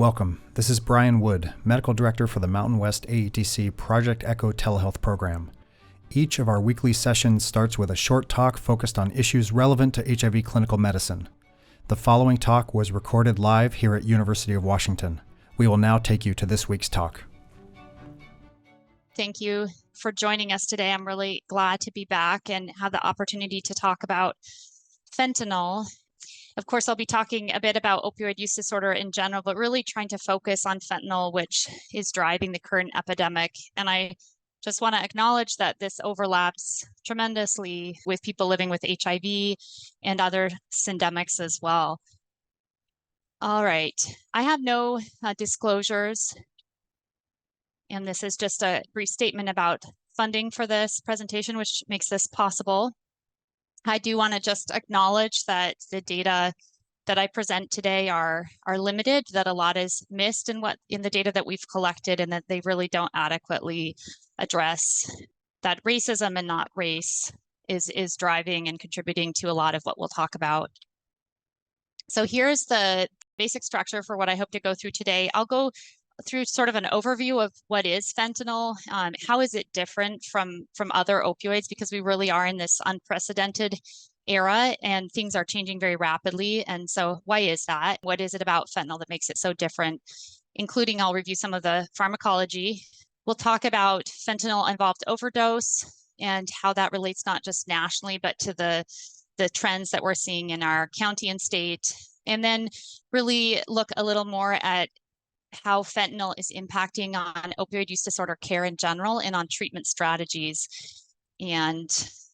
Welcome. This is Brian Wood, Medical Director for the Mountain West AETC Project Echo Telehealth Program. Each of our weekly sessions starts with a short talk focused on issues relevant to HIV clinical medicine. The following talk was recorded live here at University of Washington. We will now take you to this week's talk. Thank you for joining us today. I'm really glad to be back and have the opportunity to talk about fentanyl. Of course, I'll be talking a bit about opioid use disorder in general, but really trying to focus on fentanyl, which is driving the current epidemic. And I just want to acknowledge that this overlaps tremendously with people living with HIV and other syndemics as well. All right, I have no disclosures, and this is just a brief statement about funding for this presentation, which makes this possible. I do want to just acknowledge that the data that I present today are limited, that a lot is missed in the data that we've collected, and that they really don't adequately address that racism and not race is driving and contributing to a lot of what we'll talk about. So here's the basic structure for what I hope to go through today. I'll go through sort of an overview of what is fentanyl, how is it different from other opioids, because we really are in this unprecedented era and things are changing very rapidly. And so why is that? What is it about fentanyl that makes it so different? Including, I'll review some of the pharmacology. We'll talk about fentanyl-involved overdose and how that relates not just nationally, but to the trends that we're seeing in our county and state. And then really look a little more at how fentanyl is impacting on opioid use disorder care in general and on treatment strategies. And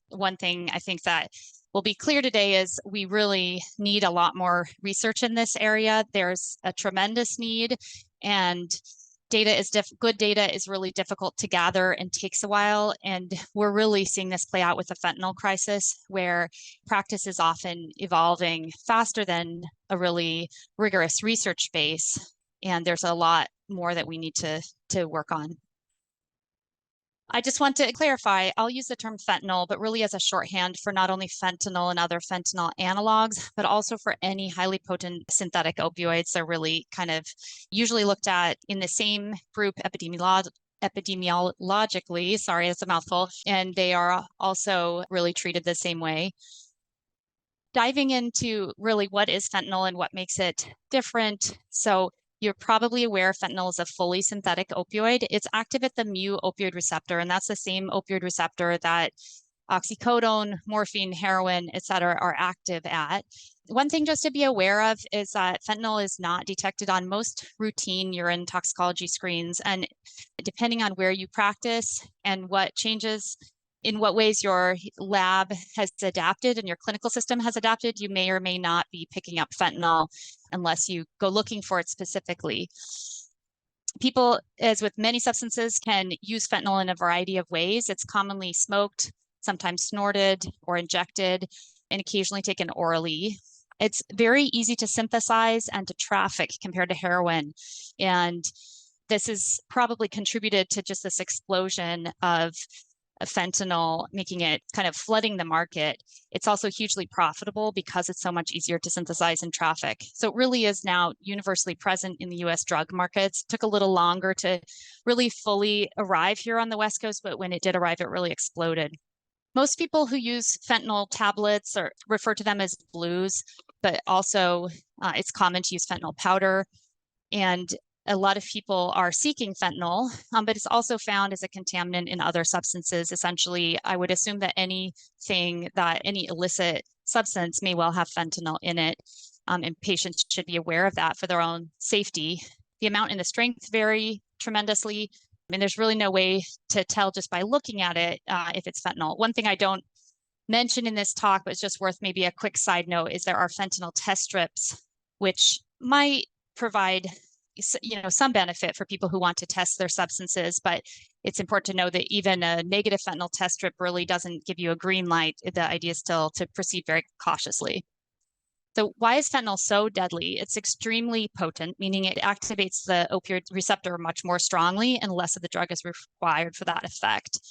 one thing I think that will be clear today is we really need a lot more research in this area. There's a tremendous need, and good data is really difficult to gather and takes a while. And we're really seeing this play out with the fentanyl crisis, where practice is often evolving faster than a really rigorous research base. And there's a lot more that we need to work on. I just want to clarify, I'll use the term fentanyl, but really as a shorthand for not only fentanyl and other fentanyl analogs, but also for any highly potent synthetic opioids. They're really kind of usually looked at in the same group epidemiologically, sorry, that's a mouthful, and they are also really treated the same way. Diving into really what is fentanyl and what makes it different. So you're probably aware fentanyl is a fully synthetic opioid. It's active at the mu opioid receptor, and that's the same opioid receptor that oxycodone, morphine, heroin, et cetera, are active at. One thing just to be aware of is that fentanyl is not detected on most routine urine toxicology screens. And depending on where you practice and what changes, in what ways your lab has adapted and your clinical system has adapted, you may or may not be picking up fentanyl unless you go looking for it specifically. People, as with many substances, can use fentanyl in a variety of ways. It's commonly smoked, sometimes snorted or injected, and occasionally taken orally. It's very easy to synthesize and to traffic compared to heroin. And this has probably contributed to just this explosion of fentanyl, making it kind of flooding the market. It's also hugely profitable because it's so much easier to synthesize and traffic. So it really is now universally present in the US drug markets. It took a little longer to really fully arrive here on the West Coast, but when it did arrive, it really exploded. Most people who use fentanyl tablets or refer to them as blues, but also it's common to use fentanyl powder. And a lot of people are seeking fentanyl, but it's also found as a contaminant in other substances. Essentially, I would assume that any illicit substance may well have fentanyl in it, and patients should be aware of that for their own safety. The amount and the strength vary tremendously, and there's really no way to tell just by looking at it if it's fentanyl. One thing I don't mention in this talk, but it's just worth maybe a quick side note, is there are fentanyl test strips, which might provide some benefit for people who want to test their substances, but it's important to know that even a negative fentanyl test strip really doesn't give you a green light. The idea is still to proceed very cautiously. So why is fentanyl so deadly? It's extremely potent, meaning it activates the opioid receptor much more strongly and less of the drug is required for that effect.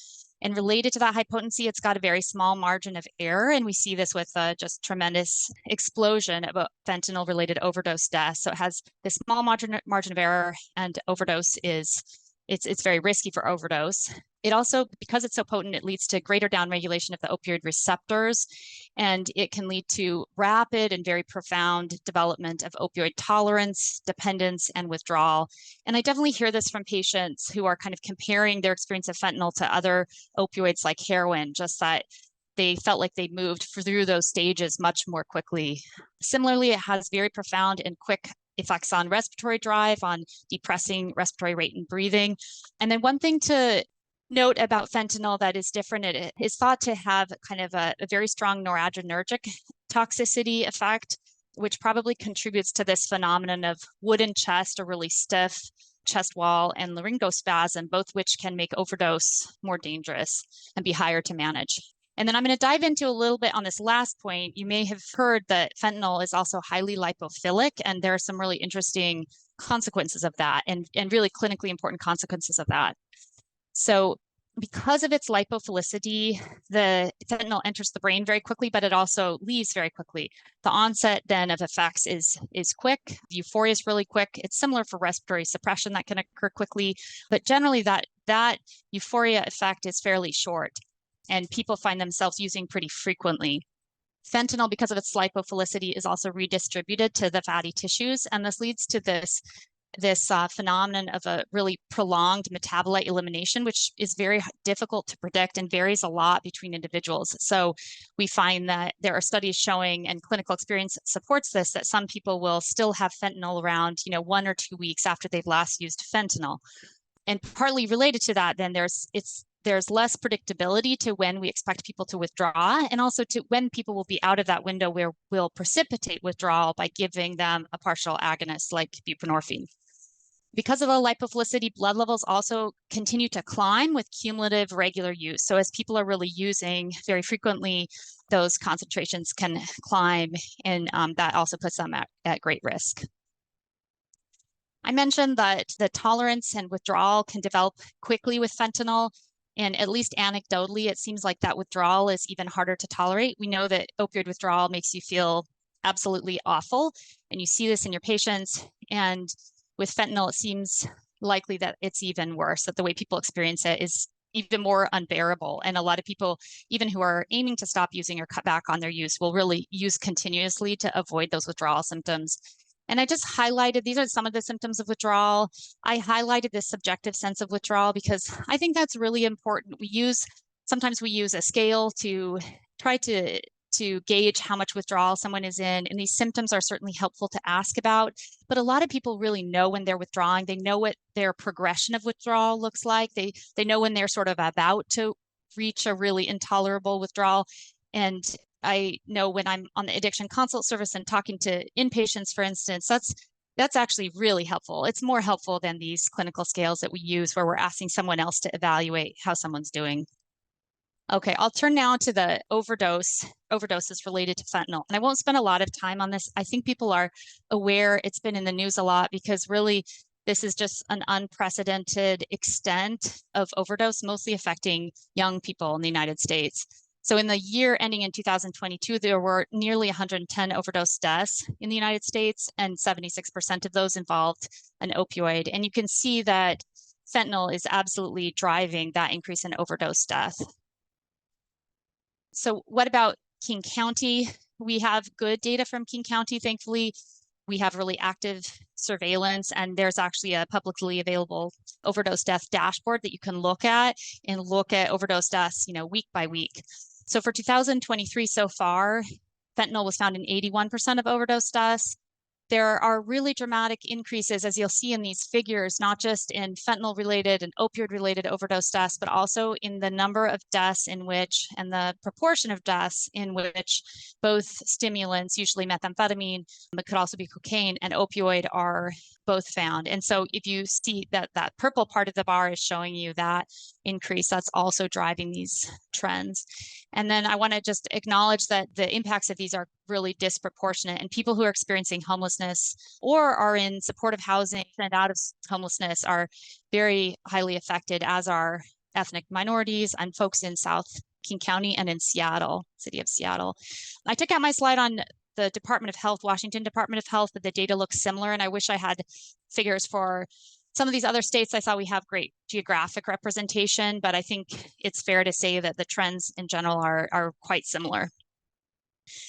And related to that high potency, it's got a very small margin of error. And we see this with just tremendous explosion of fentanyl-related overdose deaths. So it has this small margin of error, and overdose is it's very risky for overdose. It also, because it's so potent, it leads to greater downregulation of the opioid receptors, and it can lead to rapid and very profound development of opioid tolerance, dependence, and withdrawal. And I definitely hear this from patients who are kind of comparing their experience of fentanyl to other opioids like heroin, just that they felt like they moved through those stages much more quickly. Similarly, it has very profound and quick effects on respiratory drive, on depressing respiratory rate and breathing. And then one thing to note about fentanyl that is different, it is thought to have kind of a very strong noradrenergic toxicity effect, which probably contributes to this phenomenon of wooden chest or really stiff chest wall and laryngospasm, both which can make overdose more dangerous and be higher to manage. And then I'm going to dive into a little bit on this last point. You may have heard that fentanyl is also highly lipophilic, and there are some really interesting consequences of that, and really clinically important consequences of that. So because of its lipophilicity, the fentanyl enters the brain very quickly, but it also leaves very quickly. The onset then of effects is quick. Euphoria is really quick. It's similar for respiratory suppression that can occur quickly, but generally that euphoria effect is fairly short, and people find themselves using pretty frequently. Fentanyl, because of its lipophilicity, is also redistributed to the fatty tissues, and this leads to this phenomenon of a really prolonged metabolite elimination, which is very difficult to predict and varies a lot between individuals. So we find that there are studies showing, and clinical experience supports this, that some people will still have fentanyl around, 1 or 2 weeks after they've last used fentanyl. And partly related to that, then there's less predictability to when we expect people to withdraw, and also to when people will be out of that window where we'll precipitate withdrawal by giving them a partial agonist like buprenorphine. Because of the lipophilicity, blood levels also continue to climb with cumulative regular use. So as people are really using very frequently, those concentrations can climb, and that also puts them at great risk. I mentioned that the tolerance and withdrawal can develop quickly with fentanyl. And at least anecdotally, it seems like that withdrawal is even harder to tolerate. We know that opioid withdrawal makes you feel absolutely awful, and you see this in your patients. And with fentanyl, it seems likely that it's even worse, that the way people experience it is even more unbearable. And a lot of people, even who are aiming to stop using or cut back on their use, will really use continuously to avoid those withdrawal symptoms. And I just highlighted, these are some of the symptoms of withdrawal. I highlighted this subjective sense of withdrawal because I think that's really important. Sometimes we use a scale to try to gauge how much withdrawal someone is in. And these symptoms are certainly helpful to ask about. But a lot of people really know when they're withdrawing. They know what their progression of withdrawal looks like. They know when they're sort of about to reach a really intolerable withdrawal. And I know when I'm on the addiction consult service and talking to inpatients, for instance, that's actually really helpful. It's more helpful than these clinical scales that we use where we're asking someone else to evaluate how someone's doing. Okay, I'll turn now to the overdoses related to fentanyl. And I won't spend a lot of time on this. I think people are aware, it's been in the news a lot, because really this is just an unprecedented extent of overdose, mostly affecting young people in the United States. So in the year ending in 2022, there were nearly 110 overdose deaths in the United States, and 76% of those involved an opioid. And you can see that fentanyl is absolutely driving that increase in overdose death. So what about King County? We have good data from King County, thankfully. We have really active surveillance, and there's actually a publicly available overdose death dashboard that you can look at and look at overdose deaths, week by week. So for 2023 so far, fentanyl was found in 81% of overdose deaths. There are really dramatic increases, as you'll see in these figures, not just in fentanyl-related and opioid-related overdose deaths, but also in the number of deaths in which, and the proportion of deaths in which both stimulants, usually methamphetamine, but could also be cocaine, and opioid are both found. And so if you see that purple part of the bar is showing you that increase, that's also driving these trends. And then I want to just acknowledge that the impacts of these are really disproportionate, and people who are experiencing homelessness or are in supportive housing and out of homelessness are very highly affected, as are ethnic minorities and folks in South King County and in Seattle, city of Seattle. I took out my slide on the Department of Health, Washington Department of Health, but the data looks similar. And I wish I had figures for some of these other states. I saw we have great geographic representation, but I think it's fair to say that the trends in general are quite similar.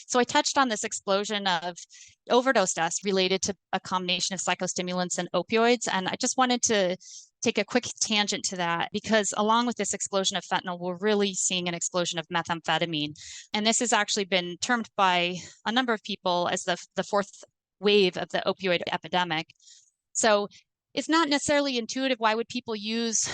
So I touched on this explosion of overdose deaths related to a combination of psychostimulants and opioids. And I just wanted to take a quick tangent to that because along with this explosion of fentanyl, we're really seeing an explosion of methamphetamine. And this has actually been termed by a number of people as the fourth wave of the opioid epidemic. So it's not necessarily intuitive. Why would people use,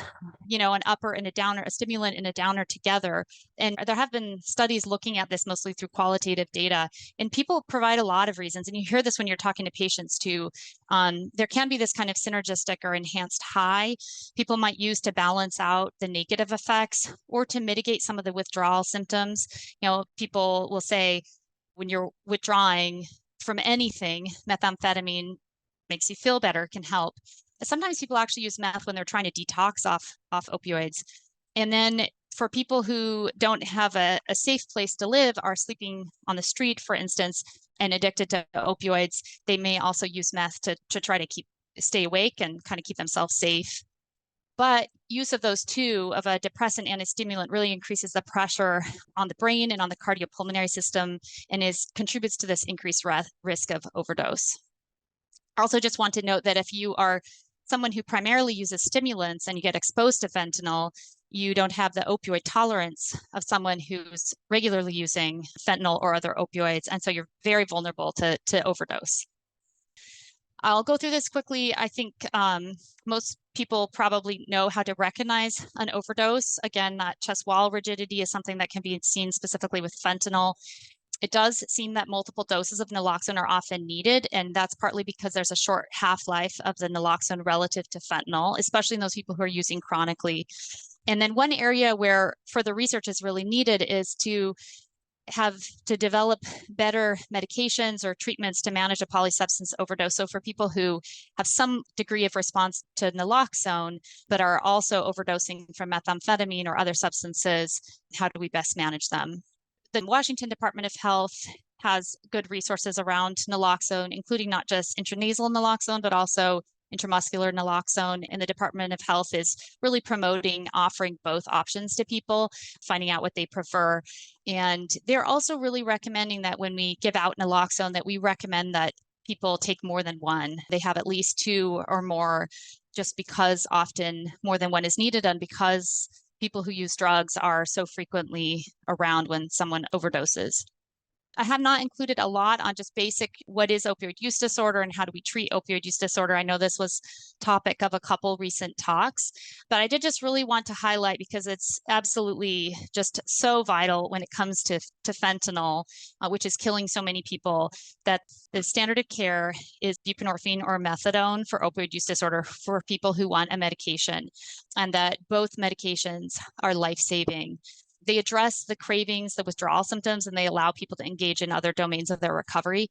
an upper and a downer, a stimulant and a downer together? And there have been studies looking at this mostly through qualitative data, and people provide a lot of reasons. And you hear this when you're talking to patients too. There can be this kind of synergistic or enhanced high people might use to balance out the negative effects or to mitigate some of the withdrawal symptoms. People will say when you're withdrawing from anything, methamphetamine makes you feel better, can help. Sometimes people actually use meth when they're trying to detox off opioids. And then for people who don't have a safe place to live, are sleeping on the street, for instance, and addicted to opioids, they may also use meth to try to stay awake and kind of keep themselves safe. But use of those two, of a depressant and a stimulant, really increases the pressure on the brain and on the cardiopulmonary system and contributes to this increased risk of overdose. I also just want to note that if you are someone who primarily uses stimulants and you get exposed to fentanyl, you don't have the opioid tolerance of someone who's regularly using fentanyl or other opioids. And so you're very vulnerable to overdose. I'll go through this quickly. I think most people probably know how to recognize an overdose. Again, that chest wall rigidity is something that can be seen specifically with fentanyl. It does seem that multiple doses of naloxone are often needed, and that's partly because there's a short half-life of the naloxone relative to fentanyl, especially in those people who are using chronically. And then one area where further research is really needed is to develop better medications or treatments to manage a polysubstance overdose. So for people who have some degree of response to naloxone, but are also overdosing from methamphetamine or other substances, how do we best manage them? The Washington Department of Health has good resources around naloxone, including not just intranasal naloxone, but also intramuscular naloxone. And the Department of Health is really promoting offering both options to people, finding out what they prefer. And they're also really recommending that when we give out naloxone, that we recommend that people take more than one. They have at least two or more, just because often more than one is needed and because people who use drugs are so frequently around when someone overdoses. I have not included a lot on just basic what is opioid use disorder and how do we treat opioid use disorder. I know this was topic of a couple recent talks, but I did just really want to highlight because it's absolutely just so vital when it comes to fentanyl, which is killing so many people, that the standard of care is buprenorphine or methadone for opioid use disorder for people who want a medication, and that both medications are life-saving. They address the cravings, the withdrawal symptoms, and they allow people to engage in other domains of their recovery.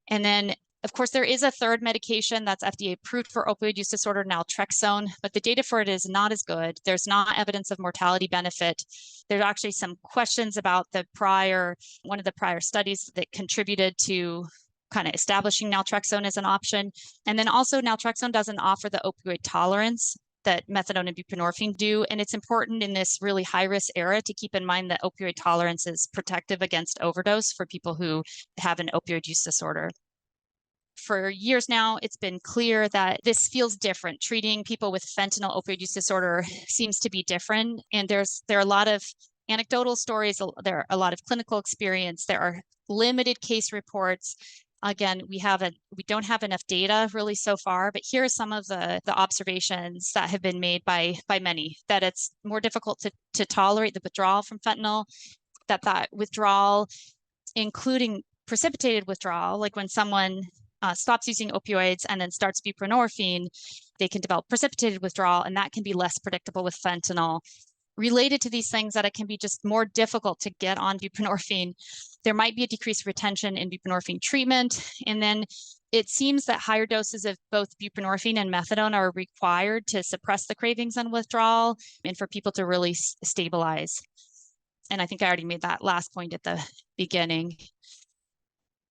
And then, of course, there is a third medication that's FDA approved for opioid use disorder, naltrexone, but the data for it is not as good. There's not evidence of mortality benefit. There's actually some questions about one of the prior studies that contributed to kind of establishing naltrexone as an option. And then also naltrexone doesn't offer the opioid tolerance that methadone and buprenorphine do. And it's important in this really high-risk era to keep in mind that opioid tolerance is protective against overdose for people who have an opioid use disorder. For years now, it's been clear that this feels different. Treating people with fentanyl opioid use disorder seems to be different. And there are a lot of anecdotal stories, there are a lot of clinical experience, there are limited case reports. Again, we don't have enough data really so far, but here are some of the observations that have been made by many, that it's more difficult to tolerate the withdrawal from fentanyl, that withdrawal, including precipitated withdrawal, like when someone stops using opioids and then starts buprenorphine, they can develop precipitated withdrawal, and that can be less predictable with fentanyl. related to these things that it can be just more difficult to get on buprenorphine. There might be a decreased retention in buprenorphine treatment. And then it seems that higher doses of both buprenorphine and methadone are required to suppress the cravings and withdrawal and for people to really stabilize. And I think I already made that last point at the beginning.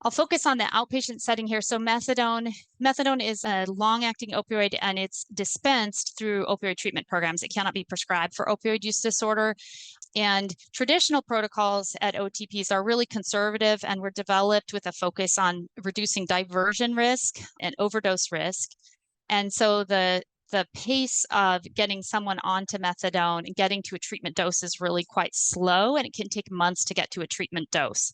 I'll focus on the outpatient setting here. So methadone is a long-acting opioid, and it's dispensed through opioid treatment programs. It cannot be prescribed for opioid use disorder. And traditional protocols at OTPs are really conservative and were developed with a focus on reducing diversion risk and overdose risk. And so the pace of getting someone onto methadone and getting to a treatment dose is really quite slow, and it can take months to get to a treatment dose.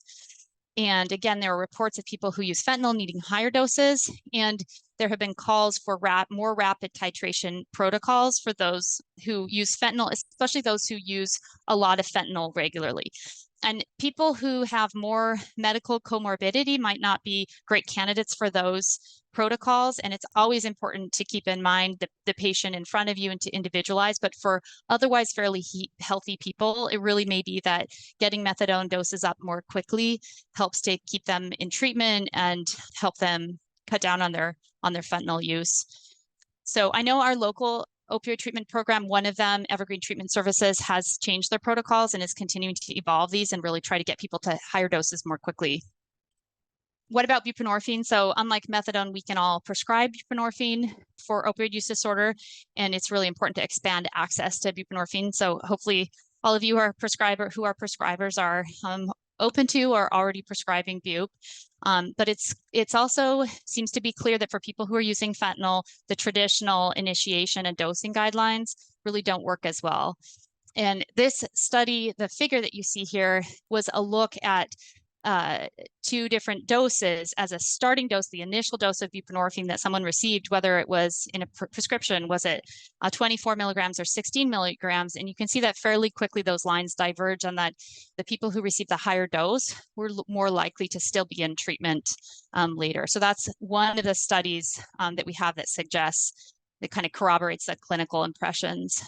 And again, there are reports of people who use fentanyl needing higher doses, and there have been calls for more rapid titration protocols for those who use fentanyl, especially those who use a lot of fentanyl regularly. And people who have more medical comorbidity might not be great candidates for those protocols. And it's always important to keep in mind the patient in front of you and to individualize. But for otherwise fairly healthy people, it really may be that getting methadone doses up more quickly helps to keep them in treatment and help them cut down on their fentanyl use. So I know our local opioid treatment program, one of them, Evergreen Treatment Services, has changed their protocols and is continuing to evolve these and really try to get people to higher doses more quickly. What about buprenorphine? So unlike methadone, we can all prescribe buprenorphine for opioid use disorder, and it's really important to expand access to buprenorphine. So hopefully all of you who are prescribers are open to or already prescribing bupe. But it's also seems to be clear that for people who are using fentanyl, the traditional initiation and dosing guidelines really don't work as well. And this study, the figure that you see here, was a look at 2 different doses as a starting dose, the initial dose of buprenorphine that someone received, whether it was in a prescription, was it 24 milligrams or 16 milligrams. And you can see that fairly quickly those lines diverge on that. The people who received the higher dose were more likely to still be in treatment later. So that's one of the studies that we have that suggests, that kind of corroborates the clinical impressions.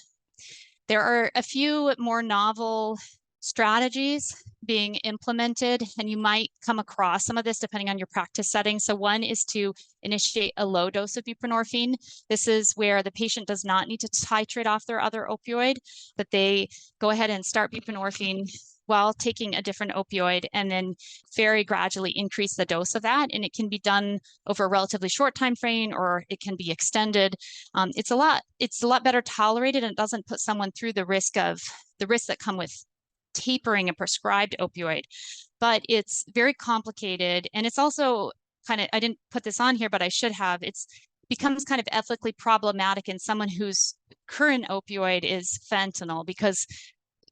There are a few more novel strategies being implemented, and you might come across some of this depending on your practice setting. So one is to initiate a low dose of buprenorphine. This is where the patient does not need to titrate off their other opioid, but they go ahead and start buprenorphine while taking a different opioid and then very gradually increase the dose of that. And it can be done over a relatively short time frame, or it can be extended. It's a lot better tolerated, and it doesn't put someone through the risks that come with tapering a prescribed opioid, but it's very complicated. And it's also kind of, I didn't put this on here, but I should have, becomes kind of ethically problematic in someone whose current opioid is fentanyl, because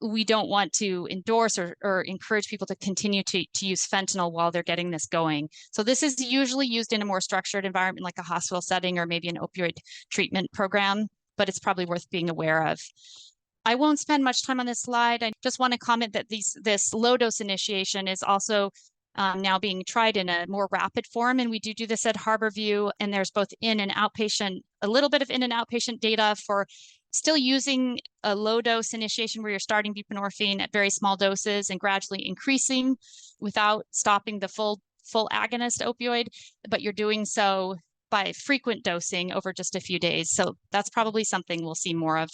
we don't want to endorse or encourage people to continue to use fentanyl while they're getting this going. So this is usually used in a more structured environment like a hospital setting or maybe an opioid treatment program, but it's probably worth being aware of. I won't spend much time on this slide. I just want to comment that this low dose initiation is also now being tried in a more rapid form. And we do this at Harborview, and there's both in and outpatient, a little bit of in and outpatient data for still using a low dose initiation where you're starting buprenorphine at very small doses and gradually increasing without stopping the full agonist opioid, but you're doing so by frequent dosing over just a few days. So that's probably something we'll see more of.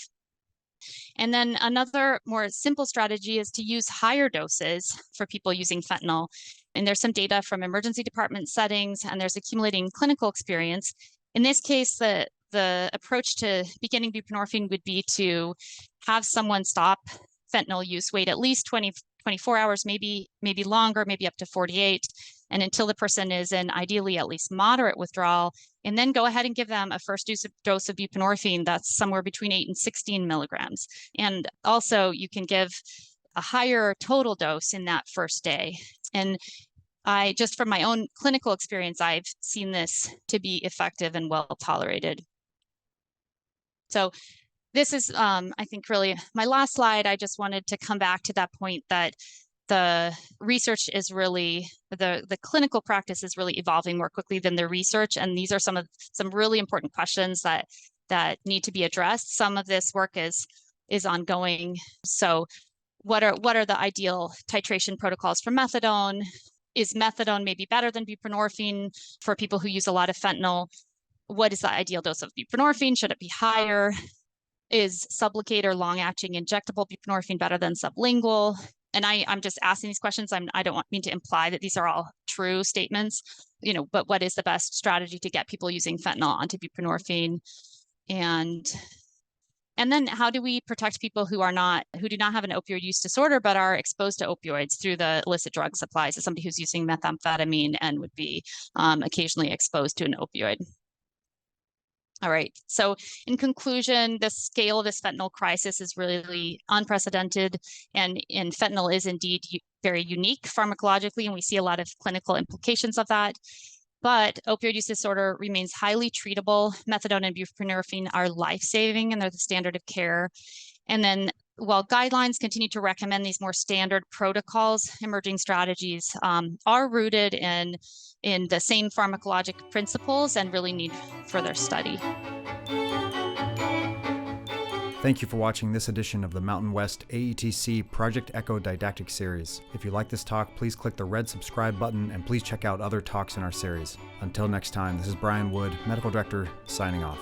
And then another more simple strategy is to use higher doses for people using fentanyl. And there's some data from emergency department settings, and there's accumulating clinical experience. In this case, the approach to beginning buprenorphine would be to have someone stop fentanyl use, wait at least 24 hours, maybe longer, maybe up to 48, and until the person is in ideally at least moderate withdrawal, and then go ahead and give them a first dose of buprenorphine that's somewhere between 8 and 16 milligrams. And also you can give a higher total dose in that first day. And just from my own clinical experience, I've seen this to be effective and well tolerated. So this is, I think, really my last slide. I just wanted to come back to that point that the research is really, the clinical practice is really evolving more quickly than the research. And these are some really important questions that need to be addressed. Some of this work is is ongoing. So what are the ideal titration protocols for methadone? Is methadone maybe better than buprenorphine for people who use a lot of fentanyl? What is the ideal dose of buprenorphine? Should it be higher? Is sublingual or long-acting injectable buprenorphine better than sublingual? And I'm just asking these questions. I don't mean to imply that these are all true statements, but what is the best strategy to get people using fentanyl onto buprenorphine? And then how do we protect people who do not have an opioid use disorder, but are exposed to opioids through the illicit drug supplies? As somebody who's using methamphetamine and would be occasionally exposed to an opioid. All right. So in conclusion, the scale of this fentanyl crisis is really unprecedented, and fentanyl is indeed very unique pharmacologically, and we see a lot of clinical implications of that. But opioid use disorder remains highly treatable. Methadone and buprenorphine are life-saving, and they're the standard of care. And then while guidelines continue to recommend these more standard protocols, emerging strategies are rooted in the same pharmacologic principles and really need further study. Thank you for watching this edition of the Mountain West AETC Project Echo Didactic Series. If you like this talk, please click the red subscribe button and please check out other talks in our series. Until next time, this is Brian Wood, Medical Director, signing off.